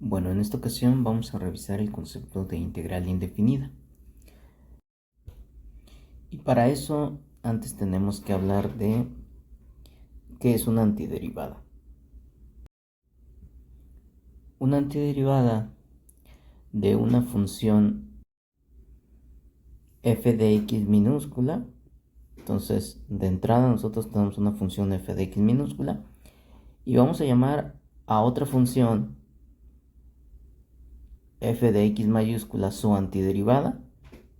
Bueno, en esta ocasión vamos a revisar el concepto de integral indefinida. Y para eso, antes tenemos que hablar de qué es una antiderivada. Una antiderivada de una función f de x minúscula. Entonces, de entrada nosotros tenemos una función f de x minúscula y vamos a llamar a otra función f de x mayúscula su antiderivada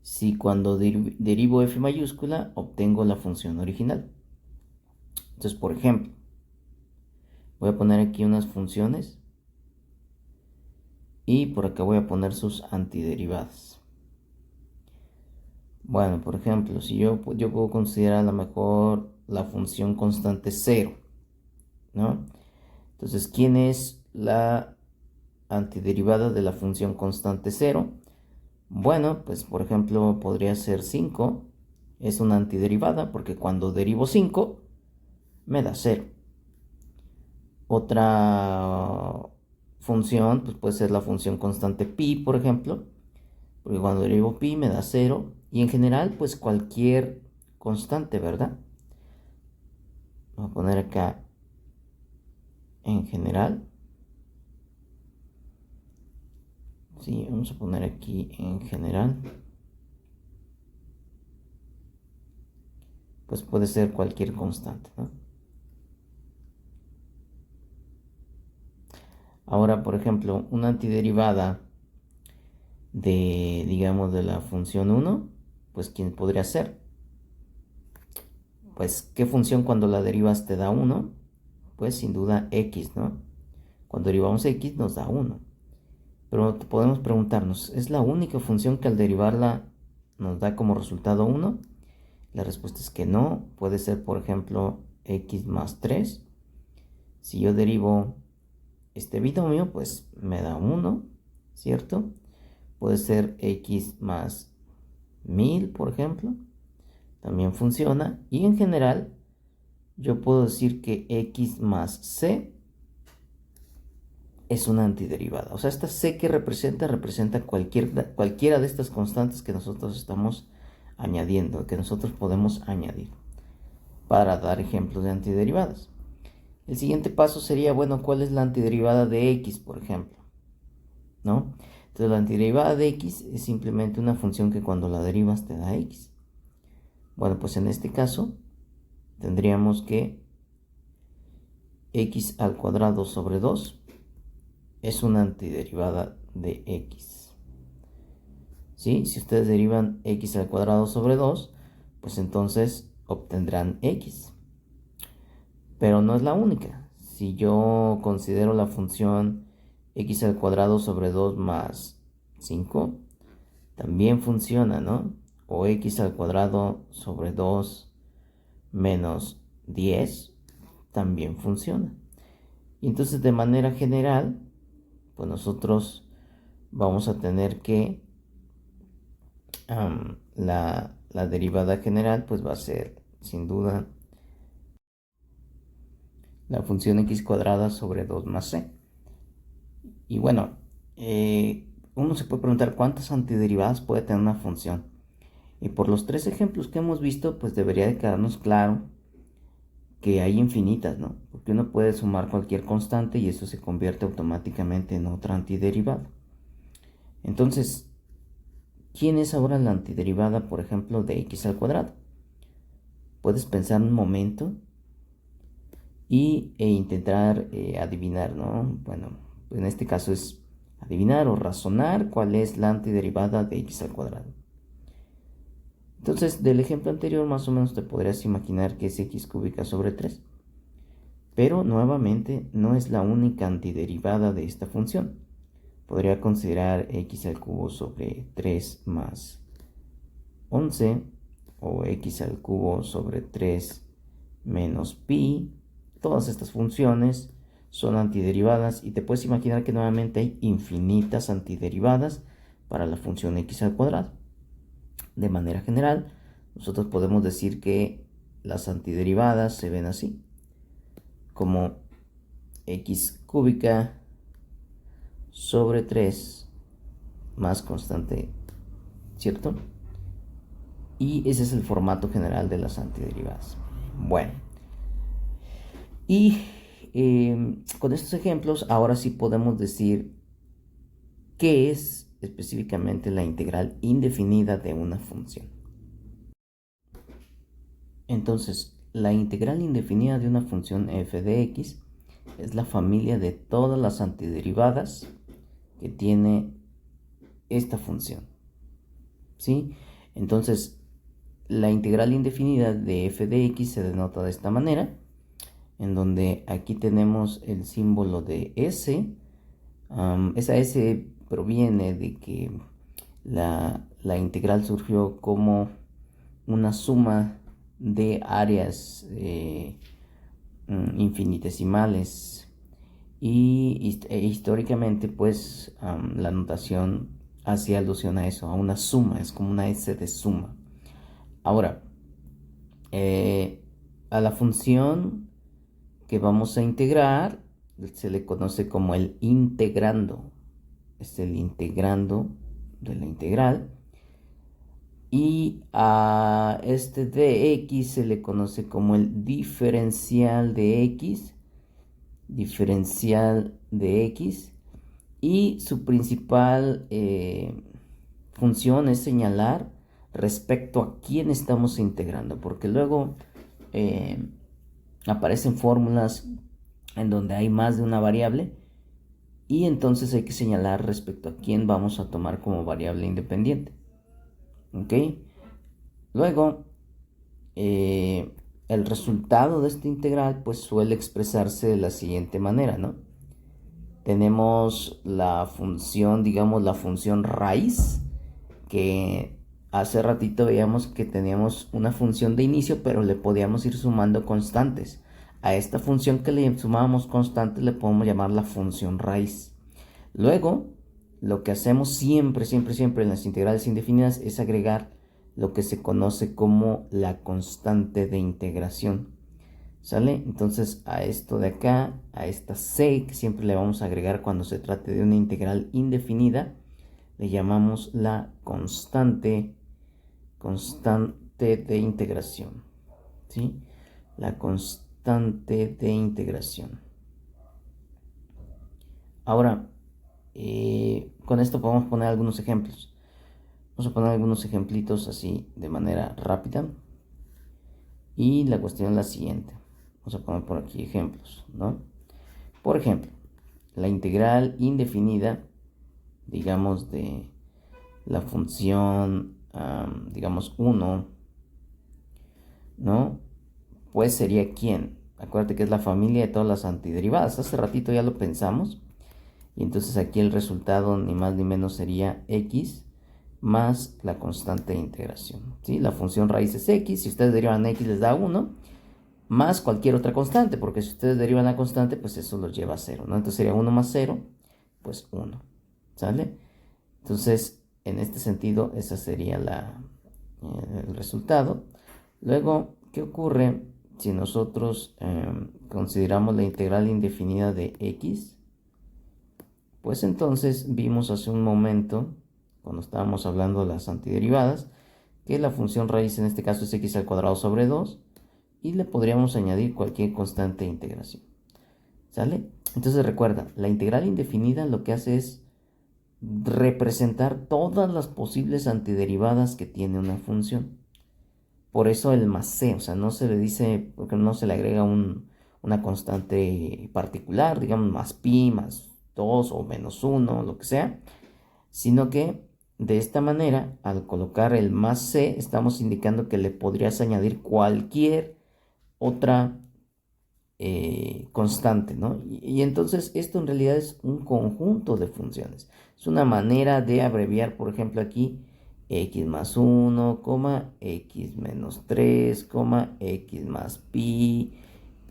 si cuando derivo f mayúscula obtengo la función original. Entonces, por ejemplo, voy a poner aquí unas funciones y por acá voy a poner sus antiderivadas. Bueno, por ejemplo, si yo puedo considerar a lo mejor la función constante 0, ¿no? Entonces, ¿quién es la antiderivada de la función constante 0? Bueno, pues por ejemplo podría ser 5. Es una antiderivada porque cuando derivo 5 me da 0. Otra función pues puede ser la función constante pi, por ejemplo, porque cuando derivo pi me da 0. Y en general pues cualquier constante, ¿verdad? Voy a poner acá en general. Sí, vamos a poner aquí en general. Pues puede ser cualquier constante, ¿no? Ahora, por ejemplo, una antiderivada de, digamos, de la función 1, pues ¿quién podría ser? Pues, ¿qué función cuando la derivas te da 1? Pues sin duda x, ¿no? Cuando derivamos x nos da 1. Pero podemos preguntarnos, ¿es la única función que al derivarla nos da como resultado 1? La respuesta es que no. Puede ser, por ejemplo, x más 3. Si yo derivo este binomio, pues me da 1, ¿cierto? Puede ser x más 1000, por ejemplo. También funciona. Y en general, yo puedo decir que x más c es una antiderivada. O sea, esta c que representa cualquiera de estas constantes que nosotros estamos añadiendo, que nosotros podemos añadir para dar ejemplos de antiderivadas. El siguiente paso sería, bueno, ¿cuál es la antiderivada de x, por ejemplo? ¿No? Entonces, la antiderivada de x es simplemente una función que cuando la derivas te da x. Bueno, pues en este caso tendríamos que x al cuadrado sobre 2 es una antiderivada de x. ¿Sí? Si ustedes derivan x al cuadrado sobre 2, pues entonces obtendrán x. Pero no es la única. Si yo considero la función x al cuadrado sobre 2 más 5, también funciona, ¿no? O x al cuadrado sobre 2 menos 10 también funciona. Y entonces de manera general, pues nosotros vamos a tener que la derivada general pues va a ser sin duda la función x cuadrada sobre 2 más c. Y bueno, uno se puede preguntar cuántas antiderivadas puede tener una función. Y por los tres ejemplos que hemos visto, pues debería de quedarnos claro que hay infinitas, ¿no? Porque uno puede sumar cualquier constante y eso se convierte automáticamente en otra antiderivada. Entonces, ¿quién es ahora la antiderivada, por ejemplo, de x al cuadrado? Puedes pensar un momento e intentar adivinar, ¿no? Bueno, en este caso es adivinar o razonar cuál es la antiderivada de x al cuadrado. Entonces, del ejemplo anterior más o menos te podrías imaginar que es x cúbica sobre 3. Pero nuevamente no es la única antiderivada de esta función. Podría considerar x al cubo sobre 3 más 11 o x al cubo sobre 3 menos pi. Todas estas funciones son antiderivadas y te puedes imaginar que nuevamente hay infinitas antiderivadas para la función x al cuadrado. De manera general, nosotros podemos decir que las antiderivadas se ven así, como x cúbica sobre 3 más constante, ¿cierto? Y ese es el formato general de las antiderivadas. Bueno, y con estos ejemplos ahora sí podemos decir qué es específicamente la integral indefinida de una función. Entonces, la integral indefinida de una función f de x es la familia de todas las antiderivadas que tiene esta función, ¿sí? Entonces, la integral indefinida de f de x se denota de esta manera, en donde aquí tenemos el símbolo de s. Esa s proviene de que la integral surgió como una suma de áreas infinitesimales y históricamente pues la notación hacía alusión a eso, a una suma, es como una s de suma. Ahora, a la función que vamos a integrar se le conoce como el integrando, es el integrando de la integral. Y a este de x se le conoce como el diferencial de x, y su principal función es señalar respecto a quién estamos integrando, porque luego aparecen fórmulas en donde hay más de una variable y entonces hay que señalar respecto a quién vamos a tomar como variable independiente. ¿Ok? Luego, el resultado de esta integral pues suele expresarse de la siguiente manera, ¿no? Tenemos la función, digamos la función raíz, que hace ratito veíamos que teníamos una función de inicio, pero le podíamos ir sumando constantes. A esta función que le sumábamos constantes le podemos llamar la función raíz. Luego, lo que hacemos siempre en las integrales indefinidas es agregar lo que se conoce como la constante de integración. ¿Sale? Entonces a esto de acá, a esta c que siempre le vamos a agregar cuando se trate de una integral indefinida, le llamamos la constante de integración. ¿Sí? La constante de integración. Ahora, con esto podemos poner algunos ejemplos. Vamos a poner algunos ejemplitos así de manera rápida. Y la cuestión es la siguiente. Vamos a poner por aquí ejemplos, ¿no? Por ejemplo, la integral indefinida, digamos, de la función, digamos, 1, ¿no? Pues sería ¿quién? Acuérdate que es la familia de todas las antiderivadas. Hace ratito ya lo pensamos. Y entonces aquí el resultado ni más ni menos sería x más la constante de integración, ¿sí? La función raíz es x, si ustedes derivan x les da 1, más cualquier otra constante, porque si ustedes derivan la constante, pues eso los lleva a 0, ¿no? Entonces sería 1 más 0, pues 1, ¿sale? Entonces, en este sentido, esa sería el resultado. Luego, ¿qué ocurre si nosotros consideramos la integral indefinida de x? Pues entonces vimos hace un momento, cuando estábamos hablando de las antiderivadas, que la función raíz en este caso es x al cuadrado sobre 2 y le podríamos añadir cualquier constante de integración. ¿Sale? Entonces recuerda, la integral indefinida lo que hace es representar todas las posibles antiderivadas que tiene una función. Por eso el más c, o sea, no se le dice, porque no se le agrega una constante particular, digamos más pi, más 2 o menos 1, lo que sea, sino que de esta manera, al colocar el más c, estamos indicando que le podrías añadir cualquier otra constante, ¿no? Y entonces esto en realidad es un conjunto de funciones. Es una manera de abreviar, por ejemplo, aquí x más 1, x menos 3, x más pi,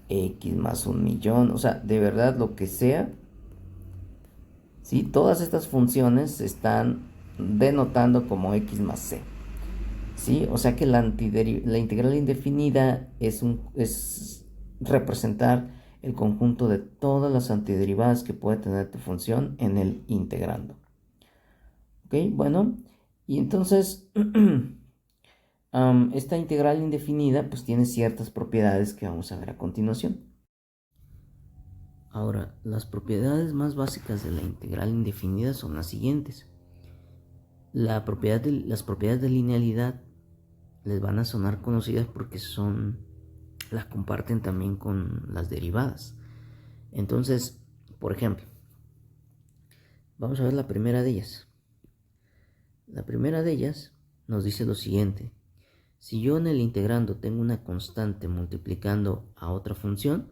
x más 1.000.000, o sea, de verdad lo que sea. ¿Sí? Todas estas funciones se están denotando como x más c. ¿Sí? O sea que la integral indefinida es representar el conjunto de todas las antiderivadas que puede tener tu función en el integrando. Ok, bueno, y entonces esta integral indefinida pues tiene ciertas propiedades que vamos a ver a continuación. Ahora, las propiedades más básicas de la integral indefinida son las siguientes. Las propiedades de linealidad les van a sonar conocidas porque las comparten también con las derivadas. Entonces, por ejemplo, vamos a ver la primera de ellas. La primera de ellas nos dice lo siguiente. Si yo en el integrando tengo una constante multiplicando a otra función,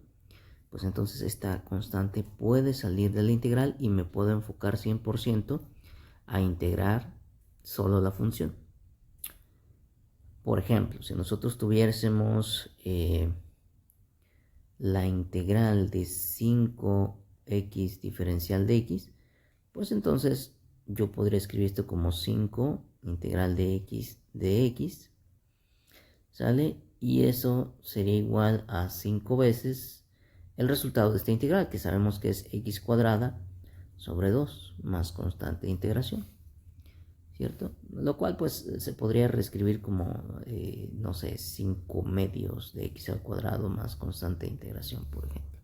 pues entonces esta constante puede salir de la integral y me puedo enfocar 100% a integrar solo la función. Por ejemplo, si nosotros tuviésemos la integral de 5x diferencial de x, pues entonces yo podría escribir esto como 5 integral de x, ¿sale? Y eso sería igual a 5 veces el resultado de esta integral, que sabemos que es x cuadrada sobre 2 más constante de integración, ¿cierto? Lo cual pues se podría reescribir como, no sé, 5 medios de x al cuadrado más constante de integración, por ejemplo.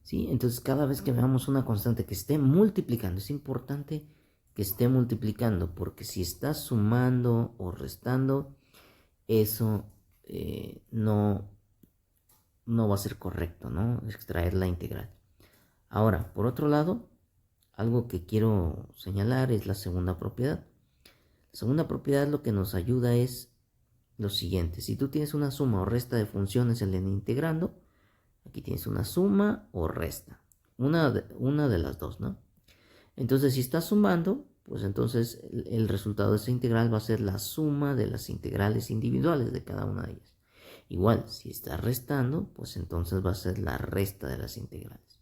¿Sí? Entonces cada vez que veamos una constante que esté multiplicando, es importante que esté multiplicando, porque si está sumando o restando, eso no va a ser correcto, ¿no? Extraer la integral. Ahora, por otro lado, algo que quiero señalar es la segunda propiedad. La segunda propiedad lo que nos ayuda es lo siguiente. Si tú tienes una suma o resta de funciones en el integrando, aquí tienes una suma o resta. Una de las dos, ¿no? Entonces, si estás sumando, pues entonces el resultado de esa integral va a ser la suma de las integrales individuales de cada una de ellas. Igual, si estás restando, pues entonces va a ser la resta de las integrales.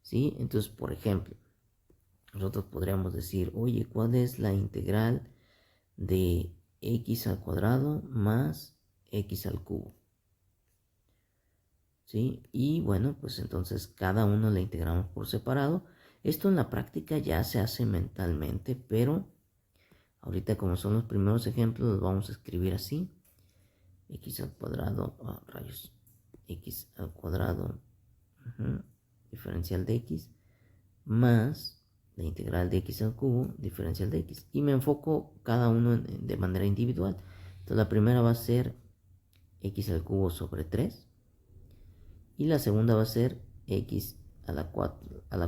¿Sí? Entonces, por ejemplo, nosotros podríamos decir, oye, ¿cuál es la integral de x al cuadrado más x al cubo? ¿Sí? Y bueno, pues entonces cada uno la integramos por separado. Esto en la práctica ya se hace mentalmente, pero ahorita como son los primeros ejemplos, los vamos a escribir así. X al cuadrado, rayos, x al cuadrado, diferencial de x, más la integral de x al cubo, diferencial de x. Y me enfoco cada uno de manera individual. Entonces la primera va a ser x al cubo sobre 3. Y la segunda va a ser x a la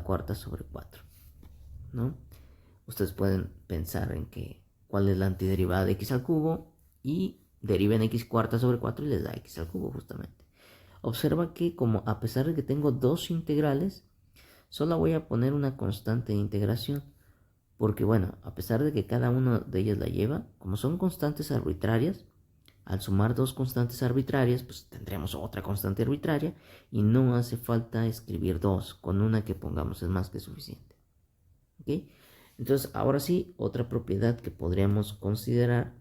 cuarta sobre 4, ¿no? Ustedes pueden pensar en cuál es la antiderivada de x al cubo y deriven x cuarta sobre 4 y les da x al cubo justamente. Observa que como a pesar de que tengo dos integrales, solo voy a poner una constante de integración. Porque bueno, a pesar de que cada una de ellas la lleva, como son constantes arbitrarias, al sumar dos constantes arbitrarias, pues tendremos otra constante arbitraria y no hace falta escribir dos, con una que pongamos es más que suficiente. ¿Ok? Entonces, ahora sí, otra propiedad que podríamos considerar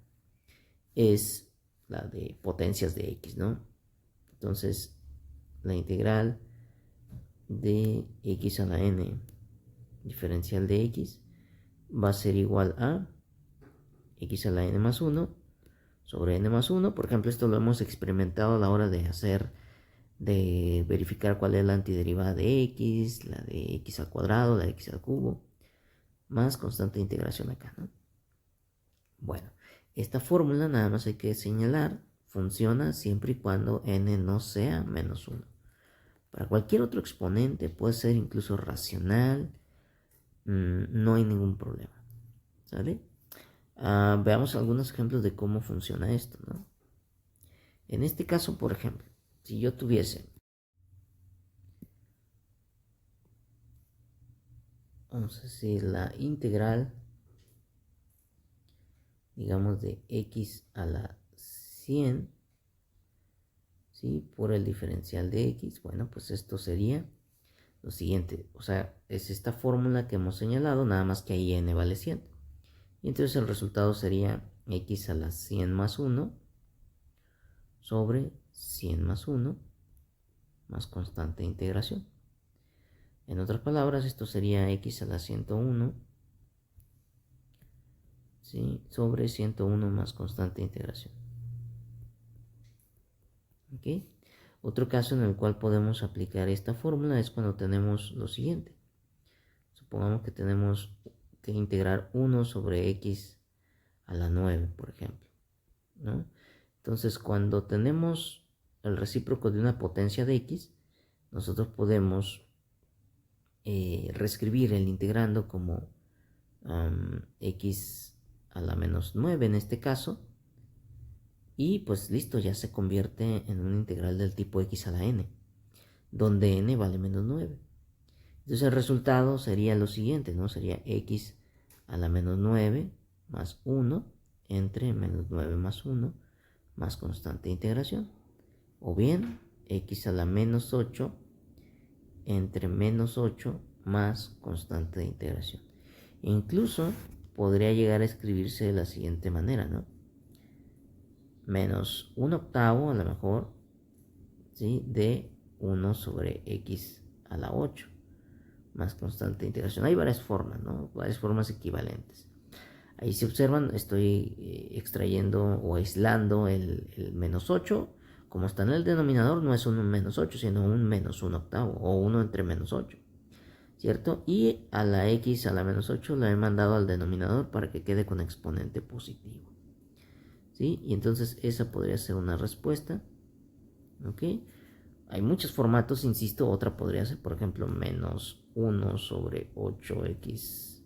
es la de potencias de x, ¿no? Entonces, la integral de x a la n diferencial de x va a ser igual a x a la n más 1 sobre n más 1. Por ejemplo, esto lo hemos experimentado a la hora de verificar cuál es la antiderivada de x, la de x al cuadrado, la de x al cubo, más constante de integración acá, ¿no? Bueno, esta fórmula nada más hay que señalar, funciona siempre y cuando n no sea menos 1. Para cualquier otro exponente puede ser incluso racional, no hay ningún problema, ¿sale? Veamos algunos ejemplos de cómo funciona esto, ¿no? En este caso, por ejemplo, si yo tuviese, vamos a decir, la integral, digamos, de x a la 100, ¿sí? Por el diferencial de x, bueno, pues esto sería lo siguiente, o sea, es esta fórmula que hemos señalado, nada más que ahí n vale 100. Y entonces el resultado sería x a la 100 más 1 sobre 100 más 1 más constante de integración. En otras palabras, esto sería x a la 101, ¿sí? Sobre 101 más constante de integración. ¿Ok? Otro caso en el cual podemos aplicar esta fórmula es cuando tenemos lo siguiente. Supongamos que tenemos que integrar 1 sobre x a la 9, por ejemplo, ¿no? Entonces, cuando tenemos el recíproco de una potencia de x, nosotros podemos reescribir el integrando como x a la menos 9 en este caso, y pues listo, ya se convierte en un integral del tipo x a la n, donde n vale menos 9. Entonces el resultado sería lo siguiente, ¿no? Sería x a la menos 9 más 1 entre menos 9 más 1 más constante de integración. O bien x a la menos 8 entre menos 8 más constante de integración. Incluso podría llegar a escribirse de la siguiente manera, ¿no? Menos 1/8 a lo mejor, ¿sí? De 1 sobre x a la 8 más constante de integración. Hay varias formas, ¿no? Varias formas equivalentes. Ahí si observan, estoy extrayendo o aislando el menos 8. Como está en el denominador, no es un menos 8, sino un menos 1/8 o 1 entre menos 8, ¿cierto? Y a la x a la menos 8 la he mandado al denominador para que quede con exponente positivo, ¿sí? Y entonces esa podría ser una respuesta, ¿ok? Hay muchos formatos, insisto. Otra podría ser, por ejemplo, menos 1 sobre 8x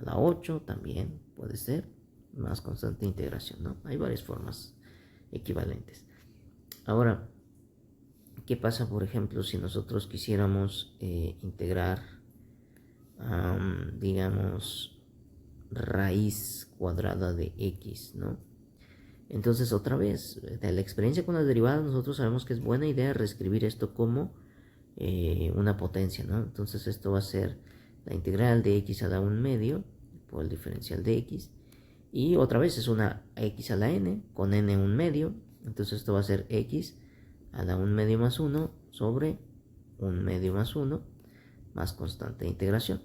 a la 8, también puede ser, más constante de integración, ¿no? Hay varias formas equivalentes. Ahora, ¿qué pasa, por ejemplo, si nosotros quisiéramos integrar, digamos, raíz cuadrada de x, ¿no? Entonces, otra vez, de la experiencia con las derivadas, nosotros sabemos que es buena idea reescribir esto como una potencia, ¿no? Entonces, esto va a ser la integral de x a la 1 medio por el diferencial de x. Y otra vez es una x a la n con n 1 medio. Entonces, esto va a ser x a la 1 medio más 1 sobre 1 medio más 1 más constante de integración.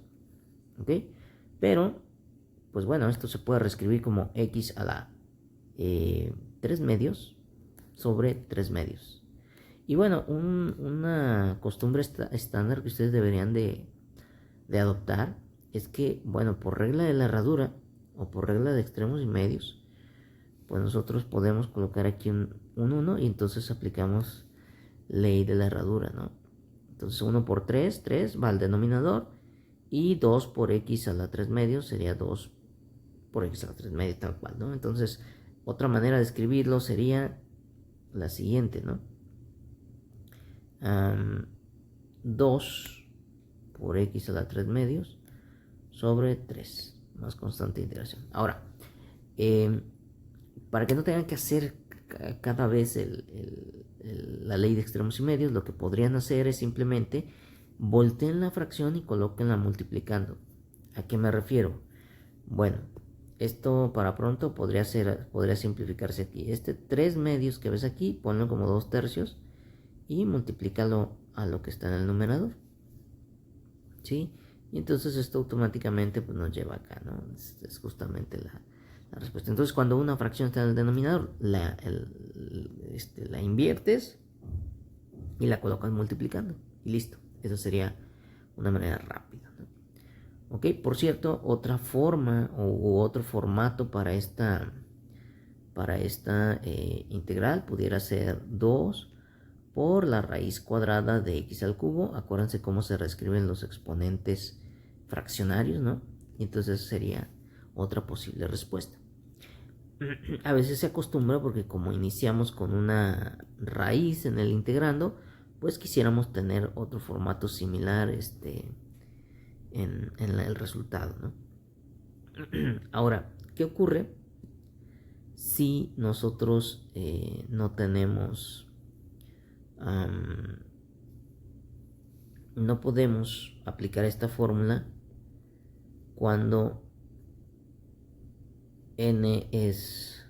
¿Ok? Pero, pues bueno, esto se puede reescribir como x a la 3 medios sobre 3 medios. Y bueno, una costumbre estándar que ustedes deberían de adoptar es que, bueno, por regla de la herradura o por regla de extremos y medios, pues nosotros podemos colocar aquí un 1 y entonces aplicamos ley de la herradura, ¿no? Entonces 1 por 3, 3 va al denominador, y 2 por x a la 3 medios sería 2 por x a la 3 medios, tal cual, ¿no? Entonces, otra manera de escribirlo sería la siguiente, ¿no? 2 por x a la 3 medios sobre 3 más constante de integración. Ahora, para que no tengan que hacer cada vez la ley de extremos y medios, lo que podrían hacer es simplemente volteen la fracción y colóquenla multiplicando. ¿A qué me refiero? Bueno, esto para pronto podría simplificarse aquí. Este 3 medios que ves aquí, ponlo como 2 tercios y multiplícalo a lo que está en el numerador, ¿sí? Y entonces esto automáticamente pues, nos lleva acá, ¿no? Es justamente la respuesta. Entonces, cuando una fracción está en el denominador, la inviertes y la colocas multiplicando. Y listo. Eso sería una manera rápida, ¿no? Ok, por cierto, otra forma u otro formato para esta integral pudiera ser 2 por la raíz cuadrada de x al cubo. Acuérdense cómo se reescriben los exponentes fraccionarios, ¿no? Y entonces sería otra posible respuesta. A veces se acostumbra porque como iniciamos con una raíz en el integrando, pues quisiéramos tener otro formato similar en el resultado, ¿no? Ahora, ¿qué ocurre si nosotros no tenemos, no podemos aplicar esta fórmula cuando n es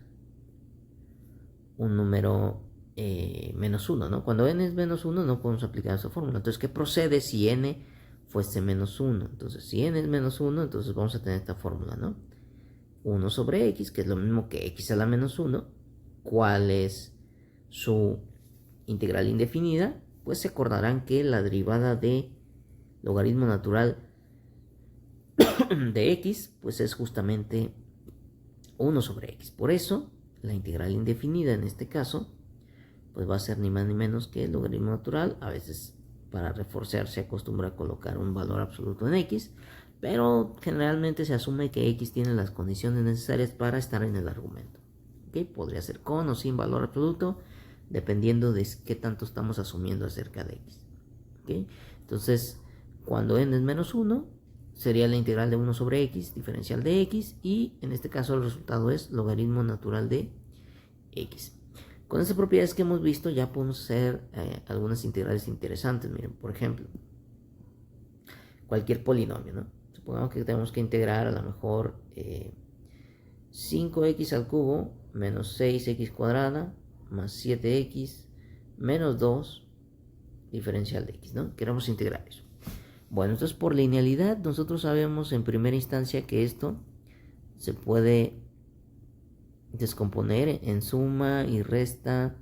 un número menos 1, ¿no? Cuando n es menos 1 no podemos aplicar esa fórmula. Entonces, ¿qué procede si n fuese menos 1? Entonces, si n es menos 1, entonces vamos a tener esta fórmula, ¿no? 1 sobre x, que es lo mismo que x a la menos 1. ¿Cuál es su integral indefinida? Pues se acordarán que la derivada de logaritmo natural de x, pues es justamente 1 sobre x. Por eso, la integral indefinida en este caso, pues va a ser ni más ni menos que el logaritmo natural. A veces para reforzar se acostumbra a colocar un valor absoluto en x, pero generalmente se asume que x tiene las condiciones necesarias para estar en el argumento. ¿Okay? Podría ser con o sin valor absoluto, dependiendo de qué tanto estamos asumiendo acerca de x. ¿Okay? Entonces, cuando n es menos 1, sería la integral de 1 sobre x, diferencial de x, y en este caso el resultado es logaritmo natural de x. Con estas propiedades que hemos visto ya podemos hacer algunas integrales interesantes. Miren, por ejemplo, cualquier polinomio, ¿no? Supongamos que tenemos que integrar a lo mejor 5x al cubo menos 6x cuadrada más 7x menos 2 diferencial de x, ¿no? Queremos integrar eso. Bueno, entonces por linealidad nosotros sabemos en primera instancia que esto se puede descomponer en suma y resta,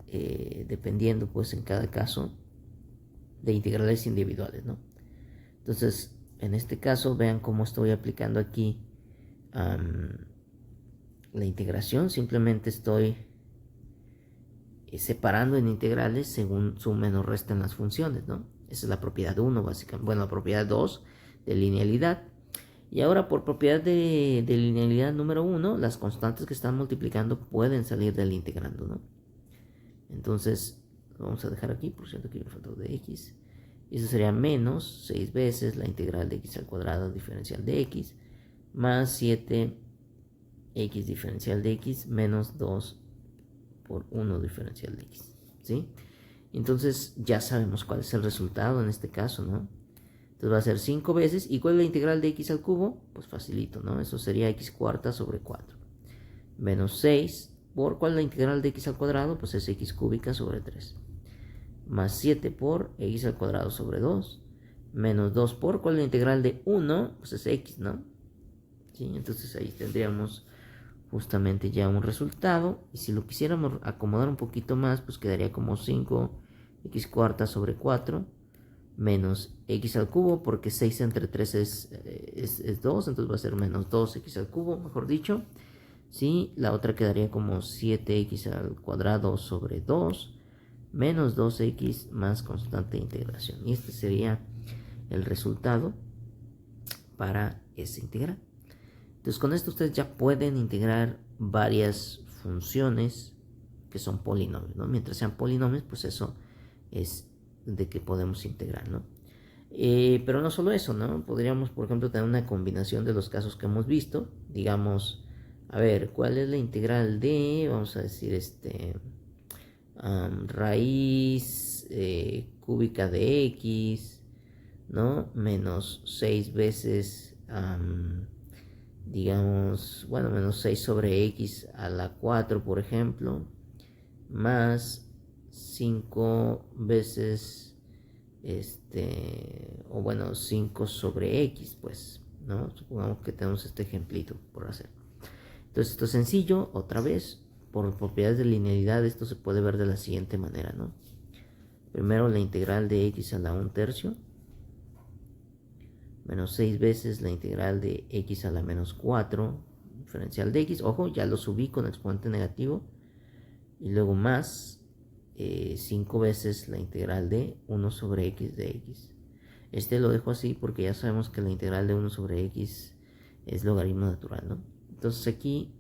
dependiendo pues en cada caso de integrales individuales, ¿no? Entonces, en este caso, vean cómo estoy aplicando aquí la integración. Simplemente estoy separando en integrales según sumen o restan las funciones, ¿no? Esa es la propiedad 1, básicamente. Bueno, la propiedad 2 de linealidad. Y ahora, por propiedad de linealidad número 1, las constantes que están multiplicando pueden salir del integrando, ¿no? Entonces, vamos a dejar aquí, por cierto, aquí me faltó de x. Y eso sería menos 6 veces la integral de x al cuadrado diferencial de x, más 7x diferencial de x, menos 2 por 1 diferencial de x, ¿sí? Entonces ya sabemos cuál es el resultado en este caso, ¿no? Entonces va a ser 5 veces. ¿Y cuál es la integral de x al cubo? Pues facilito, ¿no? Eso sería x cuarta sobre 4. Menos 6 por, ¿cuál es la integral de x al cuadrado? Pues es x cúbica sobre 3. Más 7 por x al cuadrado sobre 2. Menos 2 por, ¿cuál es la integral de 1? Pues es x, ¿no? ¿Sí? Entonces ahí tendríamos justamente ya un resultado. Y si lo quisiéramos acomodar un poquito más, pues quedaría como 5x cuarta sobre 4 menos x al cubo, porque 6 entre 3 es 2, entonces va a ser menos 2x al cubo, mejor dicho. ¿Sí? La otra quedaría como 7x al cuadrado sobre 2 menos 2x más constante de integración. Y este sería el resultado para esa integral. Entonces con esto ustedes ya pueden integrar varias funciones que son polinomios, ¿no? Mientras sean polinomios, pues eso es de que podemos integrar, ¿no? Pero no solo eso, ¿no? Podríamos, por ejemplo, tener una combinación de los casos que hemos visto. Digamos, a ver, ¿cuál es la integral de, vamos a decir, raíz cúbica de x, ¿no? Menos 6 veces, digamos, bueno, menos 6 sobre x a la 4, por ejemplo, más 5 veces, o bueno, 5 sobre x, pues, ¿no? Supongamos que tenemos este ejemplito por hacer. Entonces, esto es sencillo, otra vez, por propiedades de linealidad, esto se puede ver de la siguiente manera, ¿no? Primero la integral de x a la 1/3 menos 6 veces la integral de x a la menos 4 diferencial de x. Ojo, ya lo subí con exponente negativo. Y luego más 5 veces la integral de 1 sobre x de x. Lo dejo así porque ya sabemos que la integral de 1 sobre x es logaritmo natural, ¿no? Entonces aquí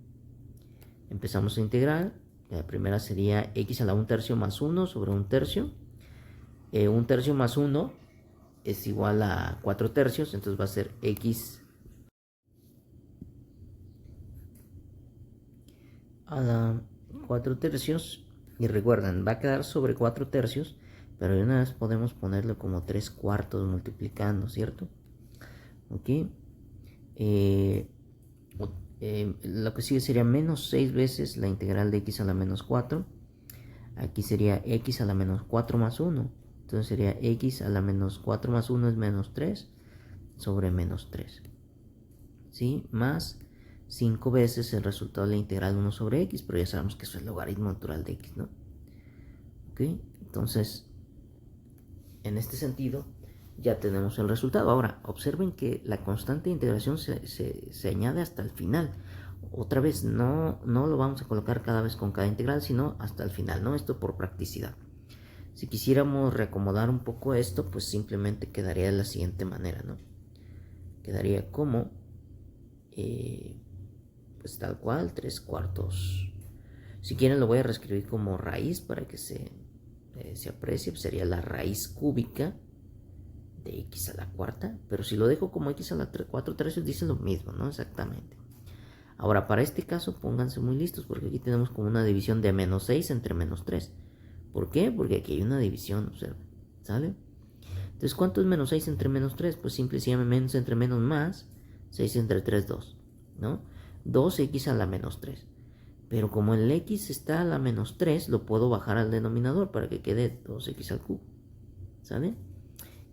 empezamos a integrar. La primera sería x a la 1/3 más 1 sobre 1/3. 1/3 más 1 es igual a 4/3, entonces va a ser x a la 4/3. Y recuerden, va a quedar sobre 4/3, pero de una vez podemos ponerlo como 3/4 multiplicando, ¿cierto? Ok. Lo que sigue sería menos 6 veces la integral de x a la menos 4 Aquí sería x a la menos 4 más 1. Entonces sería x a la menos 4 más 1 es menos 3 sobre menos 3. ¿Sí? Más 5 veces el resultado de la integral 1 sobre x, pero ya sabemos que eso es el logaritmo natural de x, ¿no? ¿Ok? Entonces, en este sentido, ya tenemos el resultado. Ahora, observen que la constante de integración se añade hasta el final. Otra vez, no lo vamos a colocar cada vez con cada integral, sino hasta el final, ¿no? Esto por practicidad. Si quisiéramos reacomodar un poco esto, pues simplemente quedaría de la siguiente manera, ¿no? Quedaría como, pues tal cual, 3/4. Si quieren lo voy a reescribir como raíz para que se aprecie, pues sería la raíz cúbica de x a la cuarta, pero si lo dejo como x a la 4/3 dice lo mismo, ¿no? Exactamente. Ahora, para este caso, pónganse muy listos, porque aquí tenemos como una división de menos 6 entre menos 3. ¿Por qué? Porque aquí hay una división, observen, ¿sale? Entonces, ¿cuánto es menos 6 entre menos 3? Pues simple se llama menos entre menos más, 6 entre 3, 2, ¿no? 2x a la menos 3. Pero como el x está a la menos 3, lo puedo bajar al denominador para que quede 2x al cubo, ¿sale?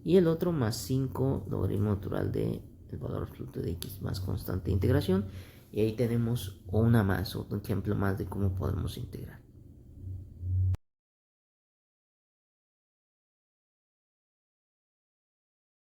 Y el otro más 5 logaritmo natural del valor absoluto de x más constante de integración. Y ahí tenemos una más, otro ejemplo más de cómo podemos integrar.